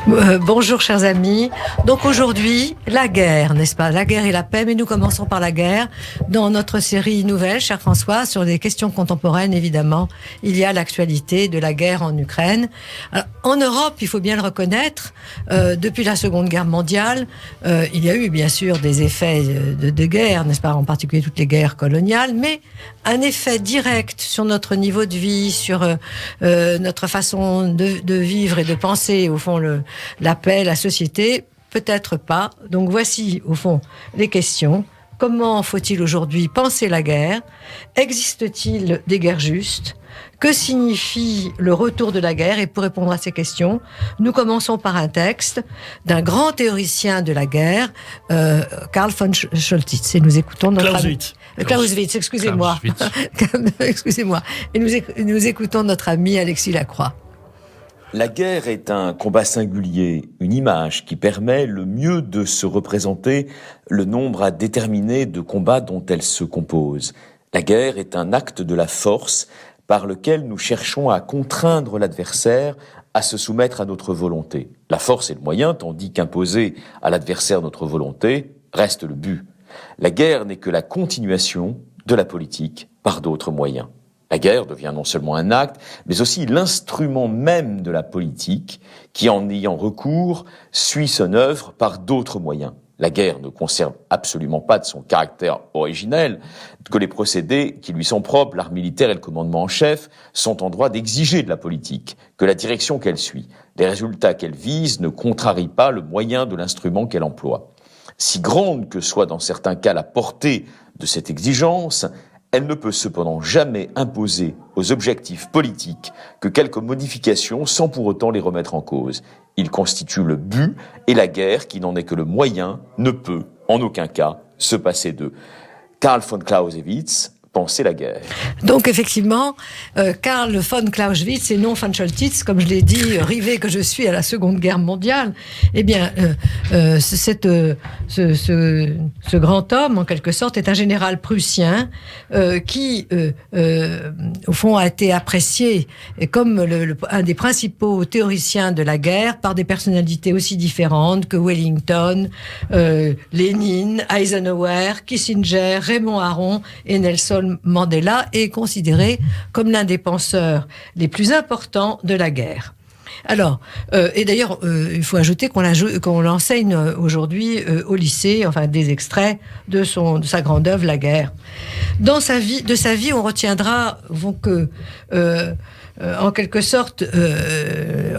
Bonjour chers amis. Donc aujourd'hui, la guerre, n'est-ce pas? La guerre et la paix, mais nous commençons par la guerre. Dans notre série nouvelle, cher François, sur des questions contemporaines, évidemment, il y a l'actualité de la guerre en Ukraine. Alors, en Europe, il faut bien le reconnaître, depuis la Seconde Guerre mondiale, il y a eu bien sûr des effets de guerre, n'est-ce pas? En particulier toutes les guerres coloniales, mais un effet direct sur notre niveau de vie, sur notre façon de vivre et de penser, au fond, la paix, la société, peut-être pas. Donc voici, au fond, les questions. Comment faut-il aujourd'hui penser la guerre? Existe-t-il des guerres justes? Que signifie le retour de la guerre? Et pour répondre à ces questions, nous commençons par un texte d'un grand théoricien de la guerre, Karl von Scholtitz. Et nous écoutons notre Clausewitz, excusez-moi. Excusez-moi. Et nous écoutons notre ami Alexis Lacroix. La guerre est un combat singulier, une image qui permet le mieux de se représenter le nombre à déterminer de combats dont elle se compose. La guerre est un acte de la force par lequel nous cherchons à contraindre l'adversaire à se soumettre à notre volonté. La force est le moyen, tandis qu'imposer à l'adversaire notre volonté reste le but. La guerre n'est que la continuation de la politique par d'autres moyens. La guerre devient non seulement un acte, mais aussi l'instrument même de la politique qui, en ayant recours, suit son œuvre par d'autres moyens. La guerre ne conserve absolument pas de son caractère originel que les procédés qui lui sont propres, l'art militaire et le commandement en chef, sont en droit d'exiger de la politique, que la direction qu'elle suit, les résultats qu'elle vise ne contrarient pas le moyen de l'instrument qu'elle emploie. Si grande que soit dans certains cas la portée de cette exigence, elle ne peut cependant jamais imposer aux objectifs politiques que quelques modifications sans pour autant les remettre en cause. Il constitue le but et la guerre, qui n'en est que le moyen, ne peut, en aucun cas, se passer d'eux. Karl von Clausewitz pensait la guerre. Donc effectivement, Karl von Clausewitz et non von Scholtitz, comme je l'ai dit, rivé que je suis à la Seconde Guerre mondiale, eh bien, ce grand homme, en quelque sorte, est un général prussien qui, au fond, a été apprécié comme un des principaux théoriciens de la guerre par des personnalités aussi différentes que Wellington, Lénine, Eisenhower, Kissinger, Raymond Aron et Nelson Mandela, est considéré comme l'un des penseurs les plus importants de la guerre. Alors, et d'ailleurs, il faut ajouter qu'on l'enseigne aujourd'hui au lycée, enfin des extraits de sa grande œuvre, La guerre. De sa vie, on retiendra que, en quelque sorte,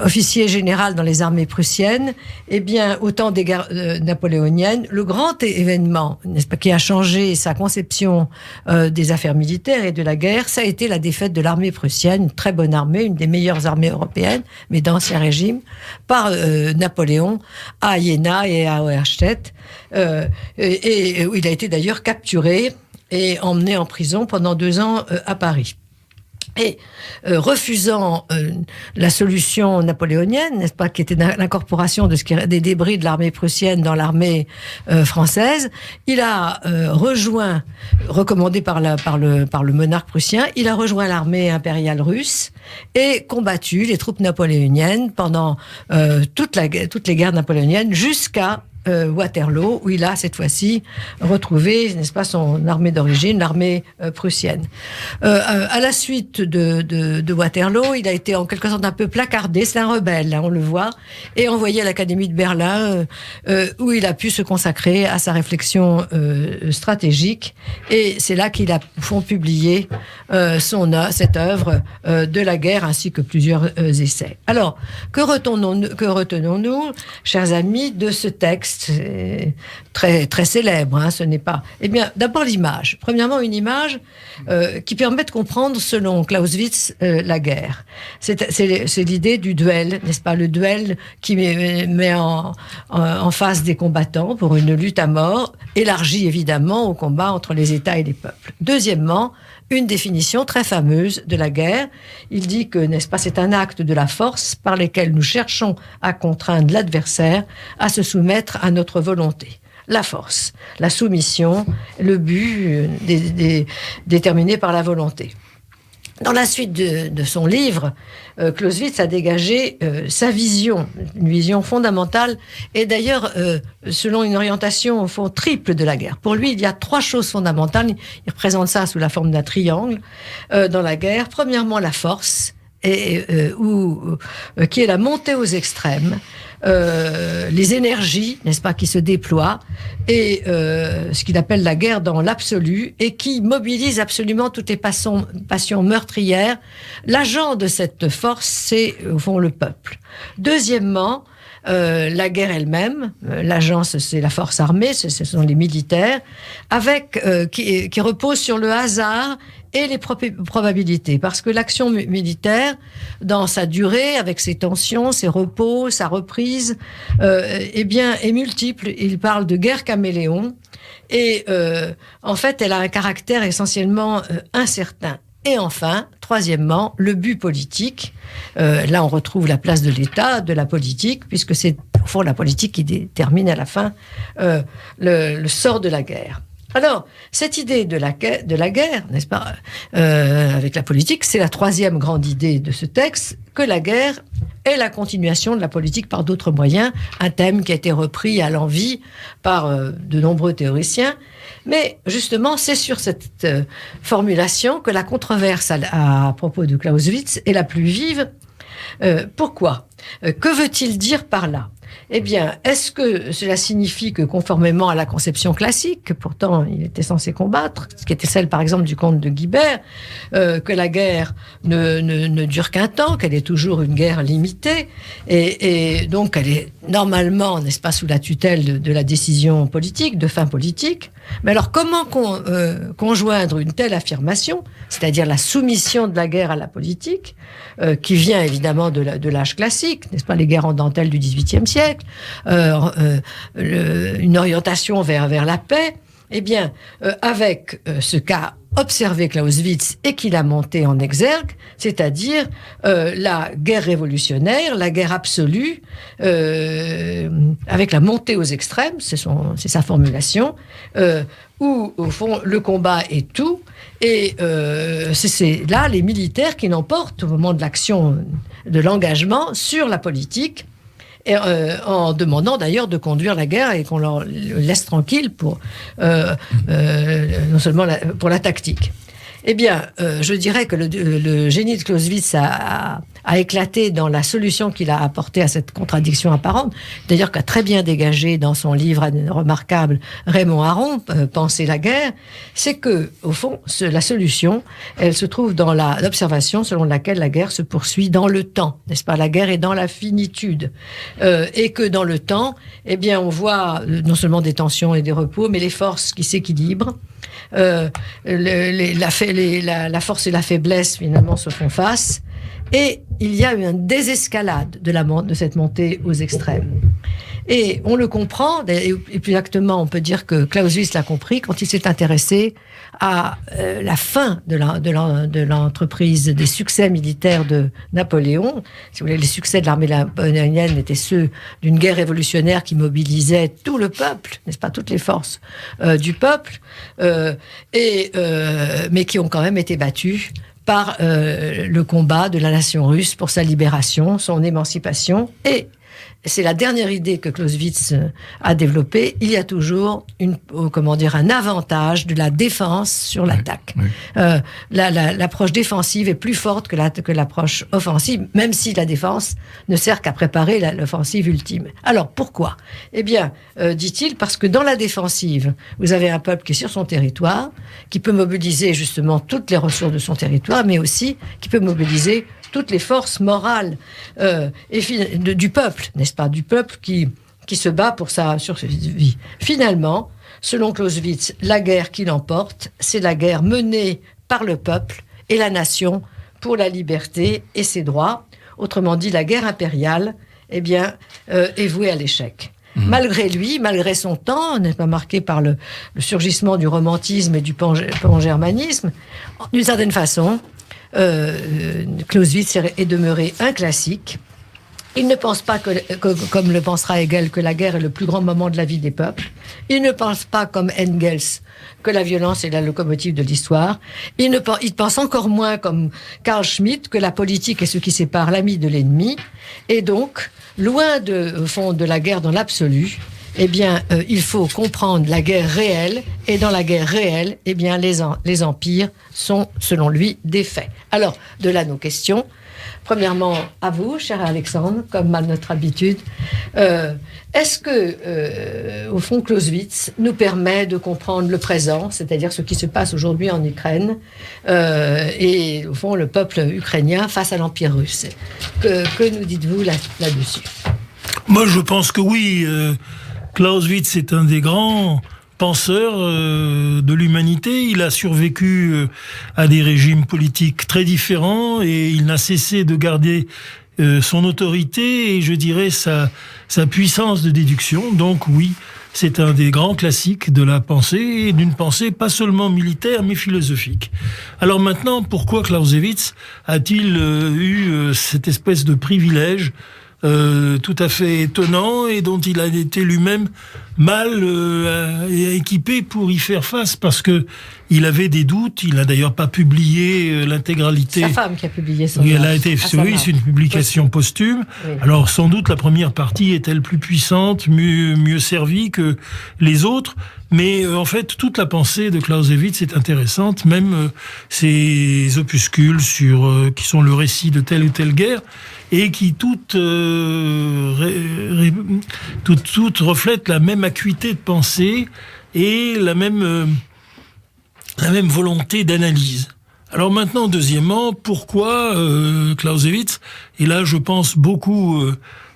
officier général dans les armées prussiennes, eh bien, au temps des guerres napoléoniennes, le grand événement, n'est-ce pas, qui a changé sa conception des affaires militaires et de la guerre, ça a été la défaite de l'armée prussienne, une très bonne armée, une des meilleures armées européennes, mais d'Ancien Régime, par Napoléon à Iéna et à Auerstedt, et où il a été d'ailleurs capturé et emmené en prison pendant 2 ans à Paris. Et refusant la solution napoléonienne, n'est-ce pas, qui était l'incorporation des débris de l'armée prussienne dans l'armée française, il a rejoint, recommandé par le monarque prussien, il a rejoint l'armée impériale russe et combattu les troupes napoléoniennes pendant toutes les guerres napoléoniennes jusqu'à Waterloo, où il a cette fois-ci retrouvé, n'est-ce pas, son armée d'origine, l'armée prussienne. À la suite de Waterloo, il a été en quelque sorte un peu placardé, c'est un rebelle, hein, on le voit, et envoyé à l'Académie de Berlin, où il a pu se consacrer à sa réflexion stratégique, et c'est là qu'il a publié cette œuvre de la guerre, ainsi que plusieurs essais. Alors, que retenons-nous, chers amis, de ce texte très, très célèbre, hein, ce n'est pas... Eh bien, d'abord l'image. Premièrement, une image qui permet de comprendre, selon Clausewitz, la guerre. C'est l'idée du duel, n'est-ce pas? Le duel qui met en face des combattants pour une lutte à mort, élargie évidemment au combat entre les États et les peuples. Deuxièmement, une définition très fameuse de la guerre. Il dit que, n'est-ce pas, c'est un acte de la force par lequel nous cherchons à contraindre l'adversaire à se soumettre à notre volonté. La force, la soumission, le but déterminé par la volonté. Dans la suite de son livre, Clausewitz a dégagé sa vision, une vision fondamentale, et d'ailleurs, selon une orientation au fond triple de la guerre. Pour lui, il y a 3 choses fondamentales. Il représente ça sous la forme d'un triangle dans la guerre. Premièrement, la force, qui est la montée aux extrêmes, les énergies, n'est-ce pas, qui se déploient, et ce qu'il appelle la guerre dans l'absolu, et qui mobilise absolument toutes les passions meurtrières. L'agent de cette force, c'est au fond le peuple. Deuxièmement, la guerre elle-même, l'agence, c'est la force armée, ce sont les militaires, qui repose sur le hasard et les probabilités. Parce que l'action militaire, dans sa durée, avec ses tensions, ses repos, sa reprise, est multiple. Il parle de guerre caméléon. Et en fait, elle a un caractère essentiellement incertain. Et enfin, troisièmement, le but politique. Là, on retrouve la place de l'État, de la politique, puisque c'est au fond la politique qui détermine à la fin le sort de la guerre. Alors, cette idée de la guerre, n'est-ce pas, avec la politique, c'est la 3e grande idée de ce texte, que la guerre est la continuation de la politique par d'autres moyens, un thème qui a été repris à l'envi par de nombreux théoriciens. Mais justement, c'est sur cette formulation que la controverse à propos de Clausewitz est la plus vive. Pourquoi ? Que veut-il dire par là ? Eh bien, est-ce que cela signifie que, conformément à la conception classique, que pourtant il était censé combattre, ce qui était celle, par exemple, du comte de Guibert, que la guerre ne dure qu'un temps, qu'elle est toujours une guerre limitée, et donc elle est normalement, n'est-ce pas, sous la tutelle de la décision politique, de fin politique. Mais alors, comment conjoindre une telle affirmation, c'est-à-dire la soumission de la guerre à la politique, qui vient évidemment de l'âge classique, n'est-ce pas, les guerres en dentelle du XVIIIe siècle, une orientation vers la paix, eh bien, avec ce qu'a observé Clausewitz et qu'il a monté en exergue, c'est-à-dire la guerre révolutionnaire, la guerre absolue, avec la montée aux extrêmes, c'est sa formulation, où, au fond, le combat est tout, et c'est là les militaires qui l'emportent au moment de l'action, de l'engagement sur la politique, et, en demandant d'ailleurs de conduire la guerre et qu'on leur laisse tranquille pour non seulement pour la tactique. Eh bien, je dirais que le génie de Clausewitz a éclaté dans la solution qu'il a apportée à cette contradiction apparente, d'ailleurs qu'a très bien dégagé dans son livre remarquable Raymond Aron, Penser la guerre, c'est que, au fond, la solution, elle se trouve dans l'observation selon laquelle la guerre se poursuit dans le temps, n'est-ce pas ? La guerre est dans la finitude, et que dans le temps, eh bien, on voit non seulement des tensions et des repos, mais les forces qui s'équilibrent. La force et la faiblesse finalement se font face, et il y a eu une désescalade de cette montée aux extrêmes. Et on le comprend, et plus exactement, on peut dire que Clausewitz l'a compris quand il s'est intéressé à la fin de l'entreprise des succès militaires de Napoléon. Si vous voulez, les succès de l'armée napoléonienne étaient ceux d'une guerre révolutionnaire qui mobilisait tout le peuple, n'est-ce pas, toutes les forces du peuple, mais qui ont quand même été battus par le combat de la nation russe pour sa libération, son émancipation. Et c'est la dernière idée que Clausewitz a développée. Il y a toujours un avantage de la défense sur l'attaque. Oui. L'approche défensive est plus forte que l'approche offensive, même si la défense ne sert qu'à préparer l'offensive ultime. Alors, pourquoi ? Eh bien, dit-il, parce que dans la défensive, vous avez un peuple qui est sur son territoire, qui peut mobiliser justement toutes les ressources de son territoire, mais aussi qui peut mobiliser toutes les forces morales du peuple, n'est-ce pas, du peuple qui se bat pour sa survie. Finalement, selon Clausewitz, la guerre qui l'emporte, c'est la guerre menée par le peuple et la nation pour la liberté et ses droits. Autrement dit, la guerre impériale, eh bien, est vouée à l'échec. Malgré lui, malgré son temps, n'est pas marqué par le surgissement du romantisme et du pangermanisme, d'une certaine façon, Clausewitz est demeuré un classique, Il ne pense pas comme le pensera Hegel, que la guerre est le plus grand moment de la vie des peuples. Il ne pense pas comme Engels que la violence est la locomotive de l'histoire. Il pense encore moins comme Carl Schmitt que la politique est ce qui sépare l'ami de l'ennemi. Et donc, loin au fond de la guerre dans l'absolu, eh bien, il faut comprendre la guerre réelle. Et dans la guerre réelle, eh bien, les empires sont, selon lui, défaits. Alors, de là nos questions. Premièrement, à vous, cher Alexandre, comme à notre habitude, est-ce que, au fond, Clausewitz nous permet de comprendre le présent, c'est-à-dire ce qui se passe aujourd'hui en Ukraine, et, au fond, le peuple ukrainien face à l'Empire russe? Que nous dites-vous là-dessus? Moi, je pense que oui. Clausewitz est un des grands penseur de l'humanité. Il a survécu à des régimes politiques très différents et il n'a cessé de garder son autorité et je dirais sa puissance de déduction. Donc oui, c'est un des grands classiques de la pensée et d'une pensée pas seulement militaire mais philosophique. Alors maintenant, pourquoi Clausewitz a-t-il eu cette espèce de privilège tout à fait étonnant et dont il a été lui-même mal équipé pour y faire face parce que il avait des doutes. Il n'a d'ailleurs pas publié l'intégralité. Sa femme qui a publié son livre. Oui, elle a été, oui, c'est une publication posthume. Oui. Alors sans doute la première partie est-elle plus puissante, mieux servie que les autres. Mais en fait, toute la pensée de Clausewitz est intéressante, même ses opuscules qui sont le récit de telle ou telle guerre, et qui toutes reflètent la même acuité de pensée et la même volonté d'analyse. Alors maintenant, deuxièmement, pourquoi Clausewitz? Et là, je pense beaucoup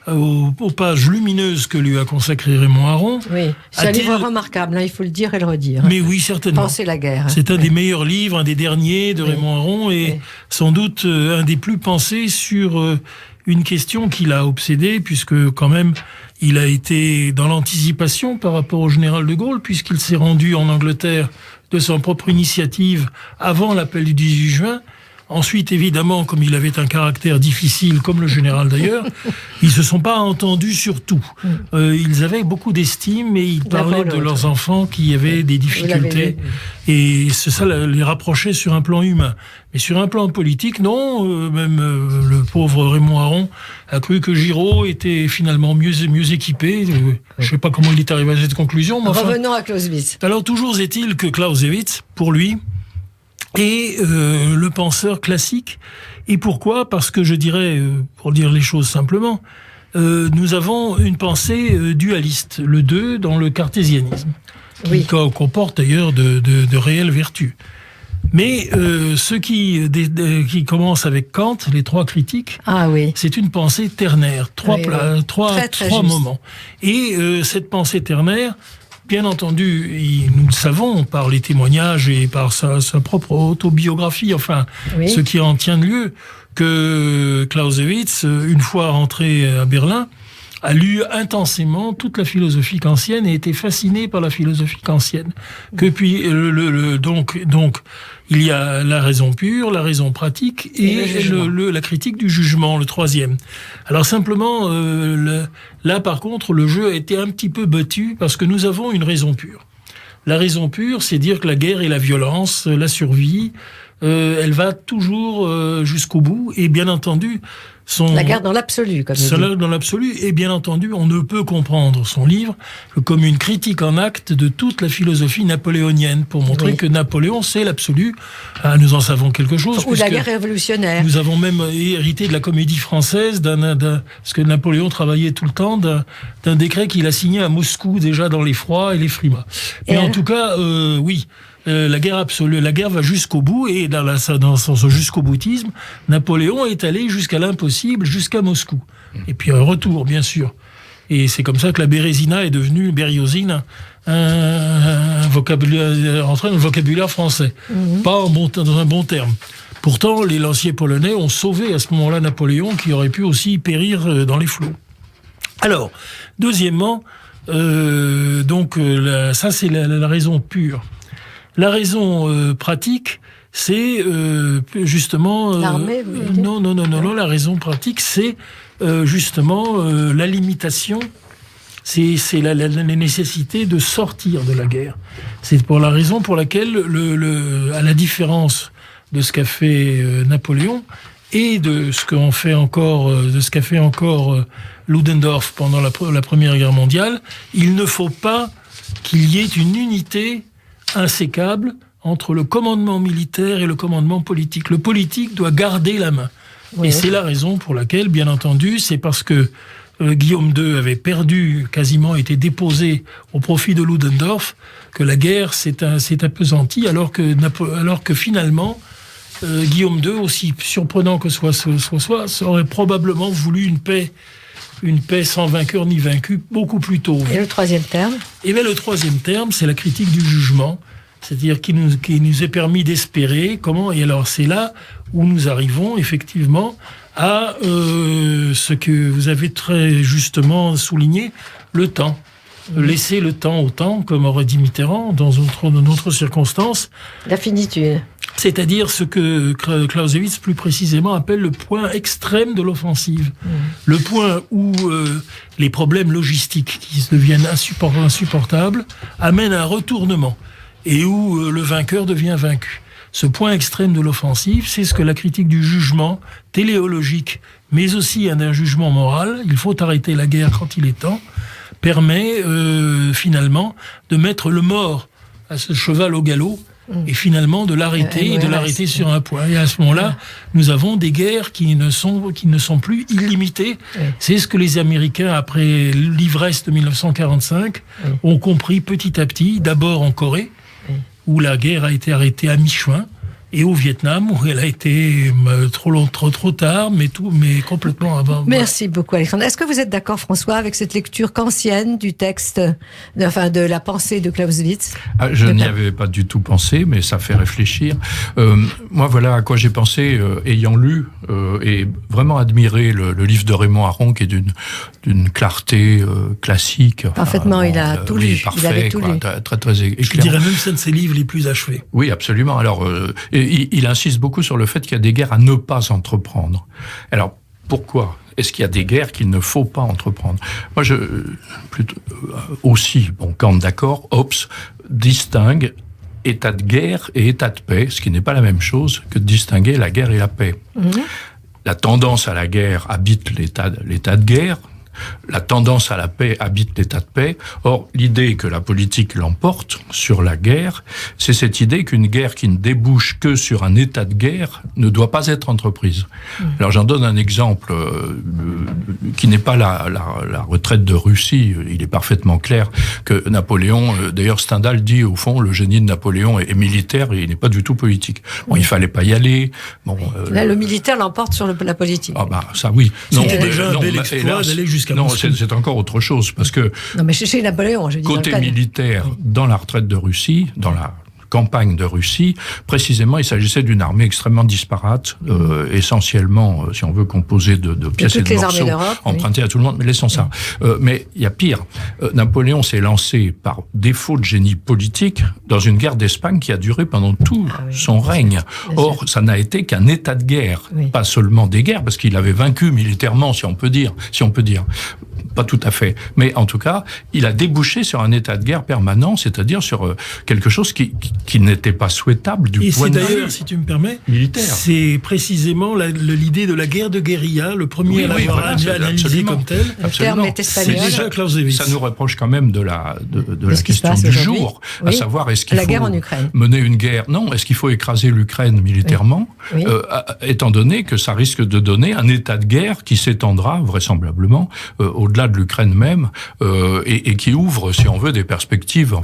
aux pages lumineuses que lui a consacrées Raymond Aron. Oui, c'est un livre remarquable, hein, il faut le dire et le redire. Mais oui, certainement. Penser la guerre. C'est un des meilleurs livres, un des derniers de Raymond Aron, et sans doute un des plus pensés sur une question qui l'a obsédé, puisque quand même, il a été dans l'anticipation par rapport au général de Gaulle, puisqu'il s'est rendu en Angleterre de son propre initiative avant l'appel du 18 juin. Ensuite, évidemment, comme il avait un caractère difficile, comme le général d'ailleurs, ils se sont pas entendus sur tout. Ils avaient beaucoup d'estime et ils parlaient de leurs enfants qui avaient des difficultés. Et ça les rapprochait sur un plan humain. Mais sur un plan politique, non. Même le pauvre Raymond Aron a cru que Giraud était finalement mieux équipé. Je sais pas comment il est arrivé à cette conclusion. Mais revenons à Clausewitz. Alors, toujours est-il que Clausewitz, pour lui, et le penseur classique. Et pourquoi? Parce que je dirais, pour dire les choses simplement, nous avons une pensée dualiste, le 2 dans le cartésianisme, qui comporte d'ailleurs de réelles vertus. Mais ceux qui commencent avec Kant, les trois critiques, c'est une pensée ternaire, trois moments. Et cette pensée ternaire, bien entendu, nous le savons par les témoignages et par sa propre autobiographie, enfin, ce qui en tient lieu, que Clausewitz, une fois rentré à Berlin, a lu intensément toute la philosophie kantienne et était fasciné par la philosophie kantienne. Que puis donc il y a la raison pure, la raison pratique et la critique du jugement, le troisième. Alors simplement là par contre le jeu a été un petit peu battu parce que nous avons une raison pure. La raison pure, c'est dire que la guerre et la violence, la survie, elle va toujours jusqu'au bout et bien entendu la guerre dans l'absolu, comme cela dans l'absolu, et bien entendu, on ne peut comprendre son livre comme une critique en acte de toute la philosophie napoléonienne, pour montrer que Napoléon, c'est l'absolu. Nous en savons quelque chose. Ou la guerre révolutionnaire. Nous avons même hérité de la comédie française, parce que Napoléon travaillait tout le temps, d'un décret qu'il a signé à Moscou, déjà dans l'effroi et les frimas. Mais en tout cas, oui. La guerre absolue, la guerre va jusqu'au bout et dans son jusqu'au boutisme, Napoléon est allé jusqu'à l'impossible, jusqu'à Moscou. Et puis un retour, bien sûr. Et c'est comme ça que la bérésina est devenue bériosine, un vocabulaire entraîne le vocabulaire français, pas dans un bon terme. Pourtant, les lanciers polonais ont sauvé à ce moment-là Napoléon, qui aurait pu aussi périr dans les flots. Alors, deuxièmement, ça c'est la raison pure. La raison pratique, c'est justement... L'armée, vous voulez dire ? Non, la raison pratique, c'est justement la limitation. C'est la nécessité de sortir de la guerre. C'est pour la raison pour laquelle, à la différence de ce qu'a fait Napoléon et de ce qu'a fait encore Ludendorff pendant la Première Guerre mondiale, il ne faut pas qu'il y ait une unité insécable entre le commandement militaire et le commandement politique. Le politique doit garder la main. Oui. Et c'est la raison pour laquelle, bien entendu, c'est parce que Guillaume II avait quasiment été déposé au profit de Ludendorff, que la guerre s'est appesantie, alors que finalement, Guillaume II, aussi surprenant que soit, aurait probablement voulu une paix sans vainqueur ni vaincu beaucoup plus tôt. Et le troisième terme ? Et bien le troisième terme, c'est la critique du jugement, c'est-à-dire qui nous est permis d'espérer comment. Et alors c'est là où nous arrivons effectivement à ce que vous avez très justement souligné, le temps. Laisser le temps au temps, comme aurait dit Mitterrand, dans d'autres circonstances. La finitude. C'est-à-dire ce que Clausewitz, plus précisément, appelle le point extrême de l'offensive. Le point où les problèmes logistiques, qui deviennent insupportables, amènent à un retournement, et où le vainqueur devient vaincu. Ce point extrême de l'offensive, c'est ce que la critique du jugement téléologique, mais aussi d'un jugement moral, il faut arrêter la guerre quand il est temps, permet finalement de mettre le mort à ce cheval au galop et finalement de l'arrêter sur un point. Et à ce moment-là, nous avons des guerres qui ne sont plus illimitées. C'est ce que les Américains, après l'ivresse de 1945, ont compris petit à petit, d'abord en Corée, où la guerre a été arrêtée à mi-chemin, et au Vietnam, où elle a été trop tard, mais complètement avant. Merci beaucoup, Alexandre. Est-ce que vous êtes d'accord, François, avec cette lecture kantienne du texte, de la pensée de Clausewitz ? Je n'y avais pas du tout pensé, mais ça fait réfléchir. Moi, voilà à quoi j'ai pensé, ayant lu et vraiment admiré le livre de Raymond Aron, qui est d'une clarté classique. Parfaitement, il a tout lu. Parfait, il avait tout lu. Très éclairant. Je dirais même que c'est un de ses livres les plus achevés. Oui, absolument. Alors, il insiste beaucoup sur le fait qu'il y a des guerres à ne pas entreprendre. Alors, pourquoi est-ce qu'il y a des guerres qu'il ne faut pas entreprendre ? Moi, Kant d'accord, Hobbes distingue état de guerre et état de paix, ce qui n'est pas la même chose que de distinguer la guerre et la paix. La tendance à la guerre habite l'état de guerre. La tendance à la paix habite l'état de paix. Or, l'idée que la politique l'emporte sur la guerre, c'est cette idée qu'une guerre qui ne débouche que sur un état de guerre ne doit pas être entreprise. Alors, j'en donne un exemple qui n'est pas la retraite de Russie. Il est parfaitement clair que Napoléon, d'ailleurs Stendhal dit au fond, le génie de Napoléon est militaire et il n'est pas du tout politique. Bon, il fallait pas y aller. Bon, là, le militaire l'emporte sur la politique. Ah bah ça oui. C'était déjà un bel exploit d'aller jusqu'à non, Moscou. c'est encore autre chose, parce que non, mais chez Napoléon, je dis côté militaire, dans la retraite de Russie, dans la campagne de Russie, précisément, il s'agissait d'une armée extrêmement disparate, essentiellement, si on veut, composée de pièces et de morceaux, empruntées à tout le monde, mais laissons ça. Mais il y a pire. Napoléon s'est lancé, par défaut de génie politique, dans une guerre d'Espagne qui a duré pendant tout son règne. Or, ça n'a été qu'un état de guerre, pas seulement des guerres, parce qu'il avait vaincu militairement, si on peut dire. Pas tout à fait. Mais en tout cas, il a débouché sur un état de guerre permanent, c'est-à-dire sur quelque chose qui n'était pas souhaitable du point de vue militaire. Et c'est d'ailleurs, si tu me permets, c'est précisément l'idée de la guerre de guérilla, le premier à l'avoir analysé comme tel. Le terme est espagnol. C'est déjà Clausewitz. Ça nous reproche quand même de la question du jour, à savoir est-ce qu'il faut mener une guerre. Non, est-ce qu'il faut écraser l'Ukraine militairement, étant donné que ça risque de donner un état de guerre qui s'étendra vraisemblablement au-delà de l'Ukraine même, et qui ouvre, si on veut, des perspectives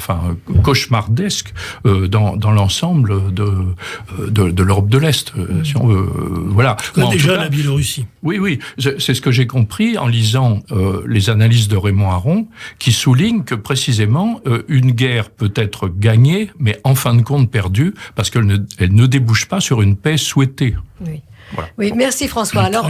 cauchemardesques dans l'ensemble de l'Europe de l'Est, si on veut. Voilà. Déjà la Biélorussie. Oui, c'est ce que j'ai compris en lisant les analyses de Raymond Aron, qui souligne que précisément une guerre peut être gagnée, mais en fin de compte perdue, parce qu'elle ne débouche pas sur une paix souhaitée. Oui. Voilà. Oui, merci François. Alors,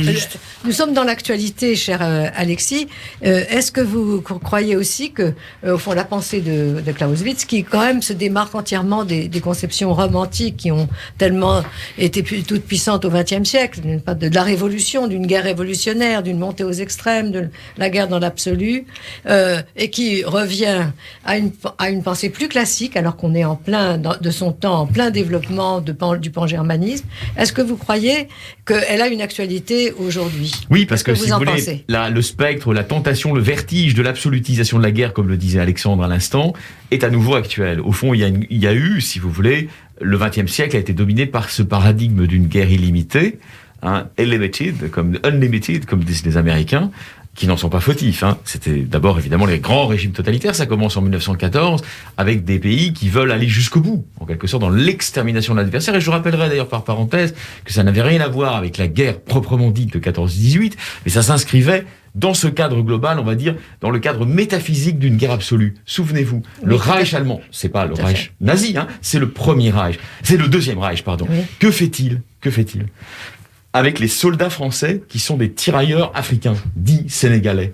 nous sommes dans l'actualité, cher Alexis. Est-ce que vous croyez aussi que, au fond, la pensée de Clausewitz, qui quand même se démarque entièrement des conceptions romantiques qui ont tellement été toutes puissantes au XXe siècle, de la révolution, d'une guerre révolutionnaire, d'une montée aux extrêmes, de la guerre dans l'absolu, et qui revient à une pensée plus classique, alors qu'on est en plein, de son temps, en plein développement du pan-germanisme. Est-ce que vous croyez qu'elle a une actualité aujourd'hui? Oui, parce que si vous voulez, le spectre, la tentation, le vertige de l'absolutisation de la guerre, comme le disait Alexandre à l'instant, est à nouveau actuel. Au fond, il y a eu, si vous voulez, le XXe siècle a été dominé par ce paradigme d'une guerre illimitée, unlimited, comme disent les Américains, qui n'en sont pas fautifs. C'était d'abord évidemment les grands régimes totalitaires. Ça commence en 1914 avec des pays qui veulent aller jusqu'au bout, en quelque sorte dans l'extermination de l'adversaire. Et je rappellerai d'ailleurs par parenthèse que ça n'avait rien à voir avec la guerre proprement dite de 14-18, mais ça s'inscrivait dans ce cadre global, on va dire, dans le cadre métaphysique d'une guerre absolue. Souvenez-vous, le Reich allemand, c'est pas le Reich nazi, c'est le premier Reich, c'est le deuxième Reich, pardon. Oui. Que fait-il avec les soldats français qui sont des tirailleurs africains, dits sénégalais,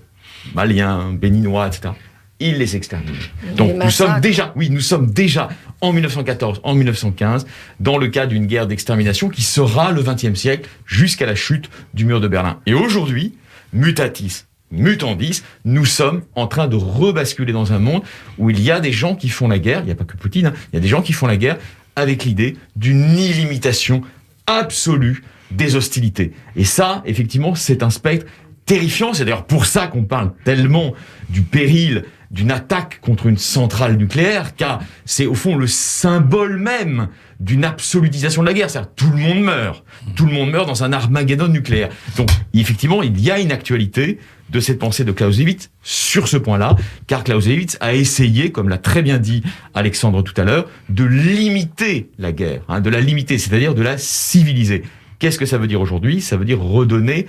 maliens, béninois, etc. Il les extermine. Donc nous sommes déjà en 1914, en 1915, dans le cas d'une guerre d'extermination qui sera le XXe siècle jusqu'à la chute du mur de Berlin. Et aujourd'hui, mutatis mutandis, nous sommes en train de rebasculer dans un monde où il y a des gens qui font la guerre, il n'y a pas que Poutine, il y a des gens qui font la guerre avec l'idée d'une illimitation absolue des hostilités. Et ça, effectivement, c'est un spectre terrifiant. C'est d'ailleurs pour ça qu'on parle tellement du péril d'une attaque contre une centrale nucléaire, car c'est au fond le symbole même d'une absolutisation de la guerre. C'est-à-dire tout le monde meurt. Tout le monde meurt dans un Armageddon nucléaire. Donc, effectivement, il y a une actualité de cette pensée de Clausewitz sur ce point-là, car Clausewitz a essayé, comme l'a très bien dit Alexandre tout à l'heure, de limiter la guerre, de la limiter, c'est-à-dire de la civiliser. Qu'est-ce que ça veut dire aujourd'hui ? Ça veut dire redonner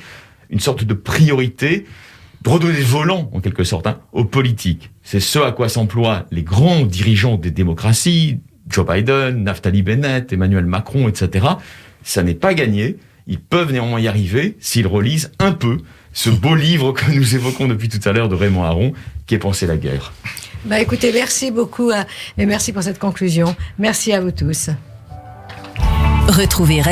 une sorte de priorité, redonner le volant, en quelque sorte, aux politiques. C'est ce à quoi s'emploient les grands dirigeants des démocraties, Joe Biden, Naftali Bennett, Emmanuel Macron, etc. Ça n'est pas gagné. Ils peuvent néanmoins y arriver s'ils relisent un peu ce beau livre que nous évoquons depuis tout à l'heure de Raymond Aron, qui est Penser la guerre. Écoutez, merci beaucoup et merci pour cette conclusion. Merci à vous tous. Retrouvez